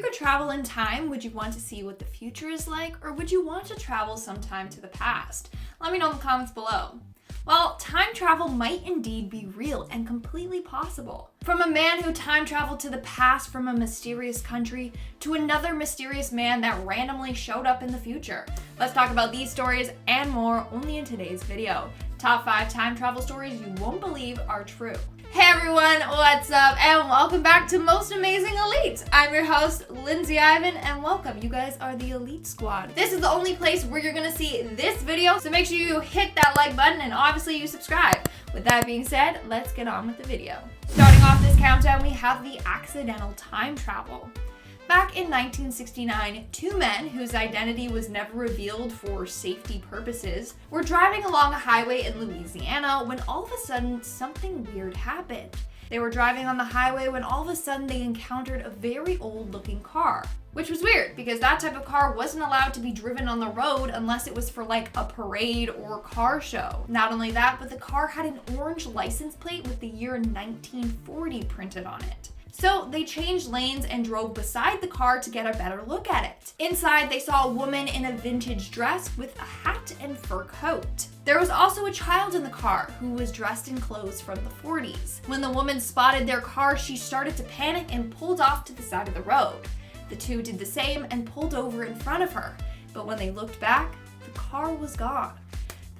could travel in time, would you want to see what the future is like, or would you want to travel sometime to the past? Let me know in the comments below. Well, time travel might indeed be real and completely possible. From a man who time traveled to the past from a mysterious country to another mysterious man that randomly showed up in the future. Let's talk about these stories and more only in today's video. Top 5 time travel stories you won't believe are true. Hey everyone, what's up? And welcome back to Most Amazing Elite. I'm your host, Lindsay Ivan, and welcome. You guys are the Elite Squad. This is the only place where you're gonna see this video, so make sure you hit that like button and obviously you subscribe. With that being said, let's get on with the video. Starting off this countdown, we have the accidental time travel. Back in 1969, 2 men whose identity was never revealed for safety purposes were driving along a highway in Louisiana when all of a sudden something weird happened. They were driving on the highway when all of a sudden they encountered a very old looking car, which was weird because that type of car wasn't allowed to be driven on the road unless it was for like a parade or car show. Not only that, but the car had an orange license plate with the year 1940 printed on it. So they changed lanes and drove beside the car to get a better look at it. Inside, they saw a woman in a vintage dress with a hat and fur coat. There was also a child in the car who was dressed in clothes from the 40s. When the woman spotted their car, she started to panic and pulled off to the side of the road. The two did the same and pulled over in front of her. But when they looked back, the car was gone.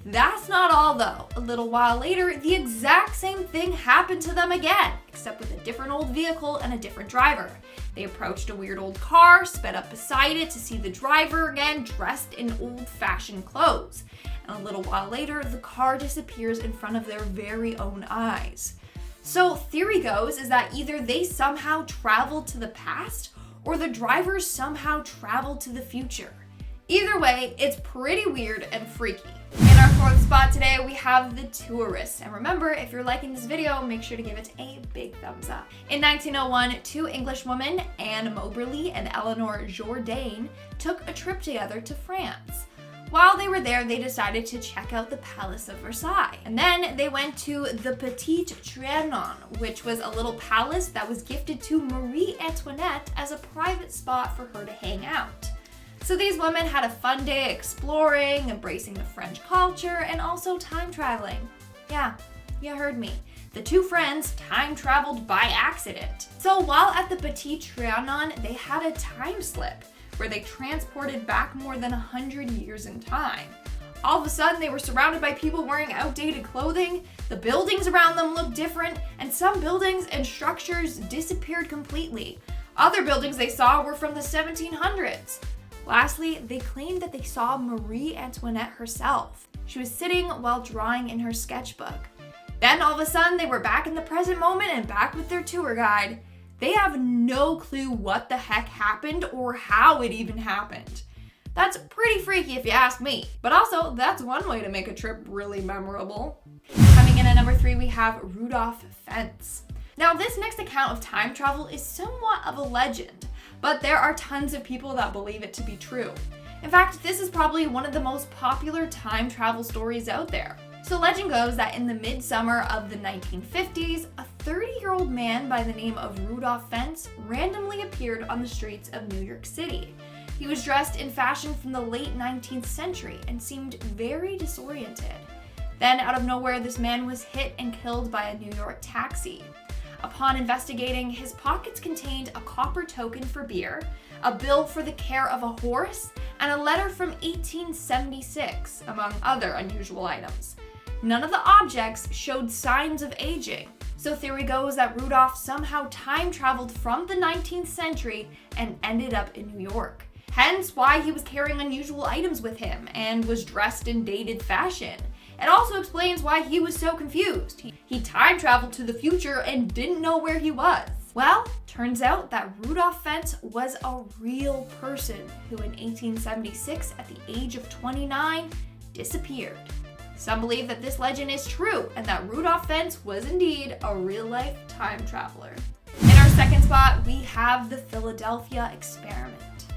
That's not all though. A little while later, the exact same thing happened to them again, except with a different old vehicle and a different driver. They approached a weird old car, sped up beside it to see the driver again dressed in old-fashioned clothes. And a little while later, the car disappears in front of their very own eyes. So theory goes is that either they somehow traveled to the past or the drivers somehow traveled to the future. Either way, it's pretty weird and freaky. In our 4th spot today, we have the tourists. And remember, if you're liking this video, make sure to give it a big thumbs up. In 1901, 2 English women, Anne Moberly and Eleanor Jourdain, took a trip together to France. While they were there, they decided to check out the Palace of Versailles. And then they went to the Petit Trianon, which was a little palace that was gifted to Marie Antoinette as a private spot for her to hang out. So these women had a fun day exploring, embracing the French culture, and also time traveling. Yeah, you heard me. The 2 friends time traveled by accident. So while at the Petit Trianon, they had a time slip where they transported back more than 100 years in time. All of a sudden, they were surrounded by people wearing outdated clothing, the buildings around them looked different, and some buildings and structures disappeared completely. Other buildings they saw were from the 1700s. Lastly, they claimed that they saw Marie Antoinette herself. She was sitting while drawing in her sketchbook. Then all of a sudden, they were back in the present moment and back with their tour guide. They have no clue what the heck happened or how it even happened. That's pretty freaky if you ask me. But also, that's one way to make a trip really memorable. Coming in at number 3, we have Rudolph Fentz. Now, this next account of time travel is somewhat of a legend, but there are tons of people that believe it to be true. In fact, this is probably one of the most popular time travel stories out there. So legend goes that in the midsummer of the 1950s, a 30-year-old man by the name of Rudolph Fentz randomly appeared on the streets of New York City. He was dressed in fashion from the late 19th century and seemed very disoriented. Then out of nowhere, this man was hit and killed by a New York taxi. Upon investigating, his pockets contained a copper token for beer, a bill for the care of a horse, and a letter from 1876, among other unusual items. None of the objects showed signs of aging, so theory goes that Rudolph somehow time traveled from the 19th century and ended up in New York. Hence why he was carrying unusual items with him and was dressed in dated fashion. It also explains why he was so confused. He time traveled to the future and didn't know where he was. Well, turns out that Rudolph Fentz was a real person who in 1876, at the age of 29, disappeared. Some believe that this legend is true and that Rudolph Fentz was indeed a real-life time traveler. In our 2nd spot, we have the Philadelphia experiment.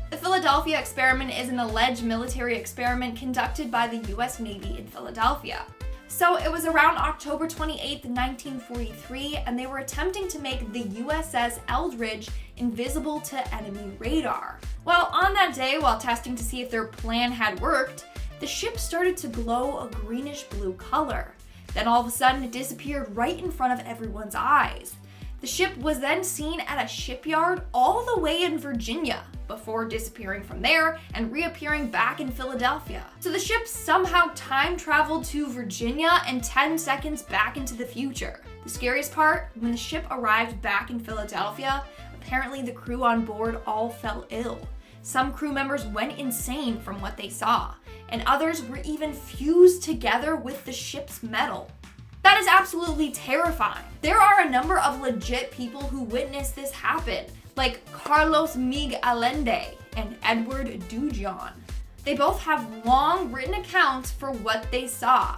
The Philadelphia experiment is an alleged military experiment conducted by the US Navy in Philadelphia. So it was around October 28th, 1943, and they were attempting to make the USS Eldridge invisible to enemy radar. Well, on that day, while testing to see if their plan had worked, the ship started to glow a greenish-blue color. Then all of a sudden, it disappeared right in front of everyone's eyes. The ship was then seen at a shipyard all the way in Virginia, before disappearing from there and reappearing back in Philadelphia. So the ship somehow time traveled to Virginia and 10 seconds back into the future. The scariest part, when the ship arrived back in Philadelphia, apparently the crew on board all fell ill. Some crew members went insane from what they saw, and others were even fused together with the ship's metal. That is absolutely terrifying. There are a number of legit people who witnessed this happen, like Carlos Miguel Allende and Edward Dujon. They both have long written accounts for what they saw.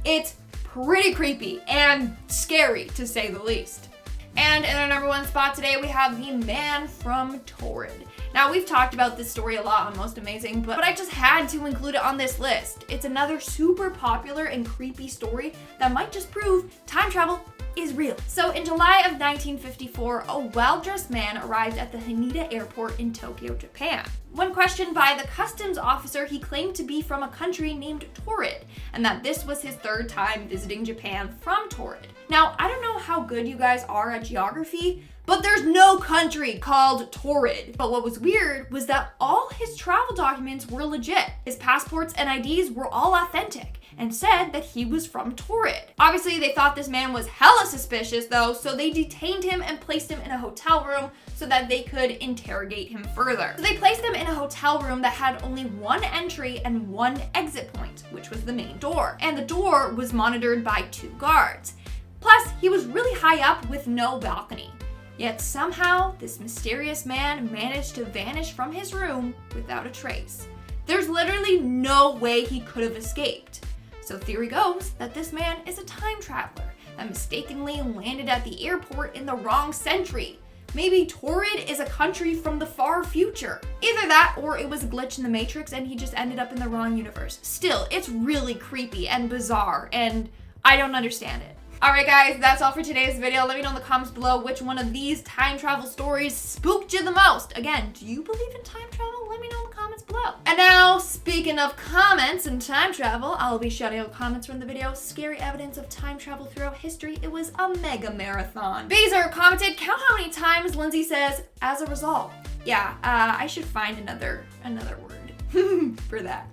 It's pretty creepy and scary, to say the least. And in our number one spot today, we have the man from Taured. Now, we've talked about this story a lot on Most Amazing, but I just had to include it on this list. It's another super popular and creepy story that might just prove time travel is real. So in July of 1954, a well-dressed man arrived at the Haneda Airport in Tokyo, Japan. When questioned by the customs officer, he claimed to be from a country named Taured, and that this was his third time visiting Japan from Taured. Now, I don't know how good you guys are at geography, but there's no country called Taured. But what was weird was that all his travel documents were legit. His passports and IDs were all authentic and said that he was from Taured. Obviously, they thought this man was hella suspicious though, so they detained him and placed him in a hotel room so that they could interrogate him further. So they placed him in a hotel room that had only one entry and one exit point, which was the main door. And the door was monitored by 2 guards. Plus, he was really high up with no balcony. Yet somehow, this mysterious man managed to vanish from his room without a trace. There's literally no way he could have escaped. So theory goes that this man is a time traveler that mistakenly landed at the airport in the wrong century. Maybe Taured is a country from the far future. Either that or it was a glitch in the Matrix and he just ended up in the wrong universe. Still, it's really creepy and bizarre and I don't understand it. Alright guys, that's all for today's video. Let me know in the comments below which one of these time travel stories spooked you the most. Again, do you believe in time travel? Let me know in the comments below. And now, speaking of comments and time travel, I'll be shouting out comments from the video, Scary Evidence of Time Travel Throughout History. It was a mega marathon. Beezer commented, count how many times Lindsay says, as a result. Yeah, I should find another word for that.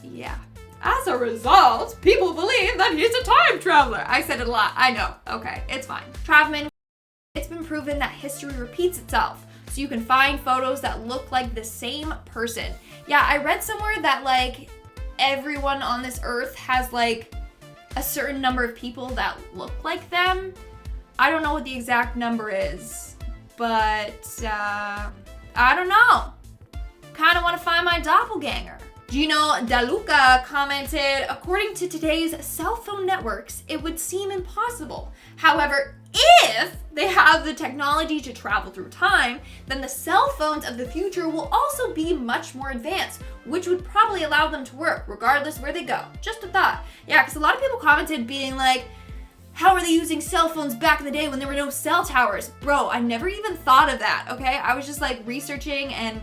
Yeah. As a result, people believe that he's a time traveler. I said it a lot. I know. Okay, it's fine. Travman, it's been proven that history repeats itself. So you can find photos that look like the same person. Yeah, I read somewhere that like everyone on this earth has like a certain number of people that look like them. I don't know what the exact number is, but I don't know. Kind of want to find my doppelganger. Gino Daluca commented, according to today's cell phone networks, it would seem impossible. However, if they have the technology to travel through time, then the cell phones of the future will also be much more advanced, which would probably allow them to work regardless where they go. Just a thought. Yeah, because a lot of people commented being like, how are they using cell phones back in the day when there were no cell towers? Bro, I never even thought of that, okay? I was just like researching and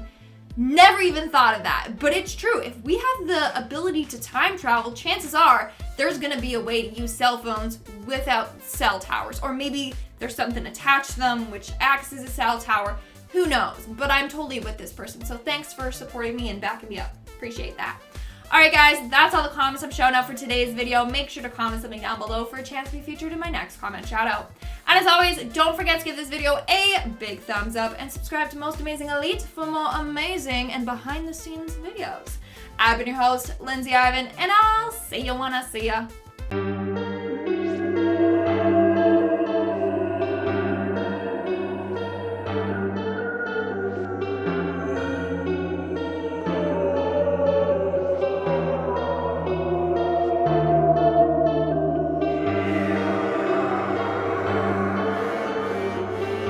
never even thought of that, but it's true. If we have the ability to time travel, chances are there's gonna be a way to use cell phones without cell towers, or maybe there's something attached to them which acts as a cell tower. Who knows? But I'm totally with this person, so thanks for supporting me and backing me up. Appreciate that. Alright guys, that's all the comments I'm showing up for today's video. Make sure to comment something down below for a chance to be featured in my next comment shout out. And as always, don't forget to give this video a big thumbs up and subscribe to Most Amazing Elite for more amazing and behind the scenes videos. I've been your host, Lindsay Ivan, and I'll see you when I see ya.